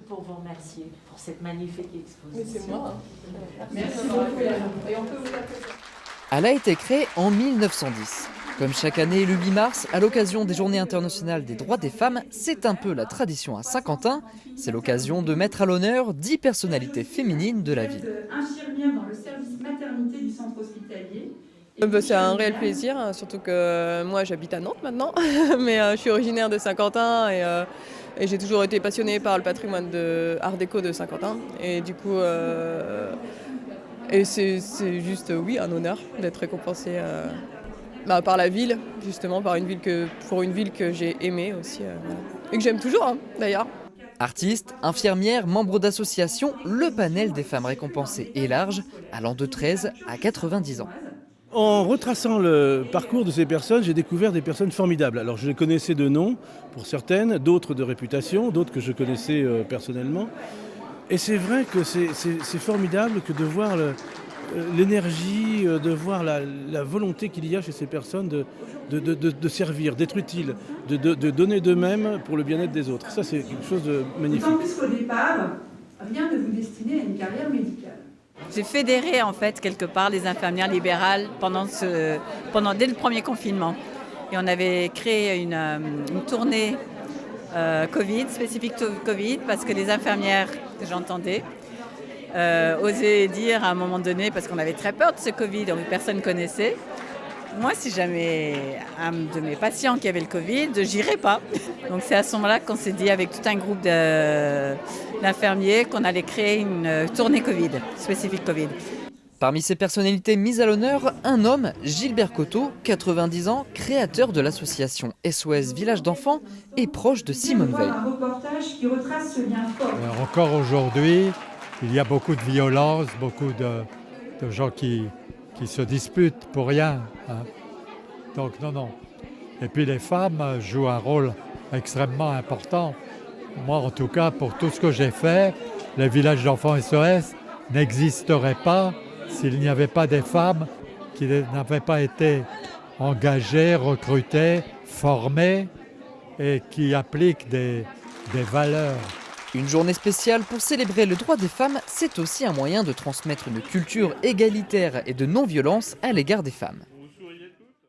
pour vous remercier pour cette magnifique exposition. Mais c'est moi. Merci beaucoup. Et on peut vous applaudir. Elle a été créée en 1910. Comme chaque année, le 8 mars, à l'occasion des Journées internationales des droits des femmes, c'est un peu la tradition à Saint-Quentin. C'est l'occasion de mettre à l'honneur 10 personnalités féminines de la ville. Infirmière dans le service maternité du centre hospitalier. C'est un réel plaisir, hein, surtout que moi j'habite à Nantes maintenant, mais je suis originaire de Saint-Quentin et j'ai toujours été passionnée par le patrimoine de Art déco de Saint-Quentin. Et du coup, c'est juste, oui, un honneur d'être récompensée par la ville, justement, pour une ville que j'ai aimée aussi, voilà. Et que j'aime toujours, hein, d'ailleurs. Artistes, infirmières, membres d'associations, le panel des femmes récompensées est large, allant de 13 à 90 ans. En retraçant le parcours de ces personnes, j'ai découvert des personnes formidables. Alors je les connaissais de nom pour certaines, d'autres de réputation, d'autres que je connaissais personnellement. Et c'est vrai que c'est formidable que de voir l'énergie, de voir la volonté qu'il y a chez ces personnes de servir, d'être utile, de donner d'eux-mêmes pour le bien-être des autres. Ça, c'est quelque chose de magnifique. D'autant plus qu'au départ, rien ne vous destinait à une carrière médicale. J'ai fédéré en fait quelque part les infirmières libérales dès le premier confinement. Et on avait créé une tournée Covid, spécifique Covid, parce que les infirmières que j'entendais osaient dire à un moment donné, parce qu'on avait très peur de ce Covid, donc personne ne connaissait. Moi, si jamais un de mes patients qui avait le Covid, j'irais pas. Donc c'est à ce moment-là qu'on s'est dit avec tout un groupe d'infirmiers qu'on allait créer une tournée Covid, spécifique Covid. Parmi ces personnalités mises à l'honneur, un homme, Gilbert Coteau, 90 ans, créateur de l'association SOS Village d'enfants et proche de Simone Veil. Un reportage qui retrace ce lien fort. Encore aujourd'hui, il y a beaucoup de violence, beaucoup de gens qui se disputent pour rien, hein. Donc non. Et puis les femmes jouent un rôle extrêmement important. Moi, en tout cas, pour tout ce que j'ai fait, les villages d'enfants SOS n'existeraient pas s'il n'y avait pas des femmes qui n'avaient pas été engagées, recrutées, formées et qui appliquent des valeurs. Une journée spéciale pour célébrer le droit des femmes, c'est aussi un moyen de transmettre une culture égalitaire et de non-violence à l'égard des femmes.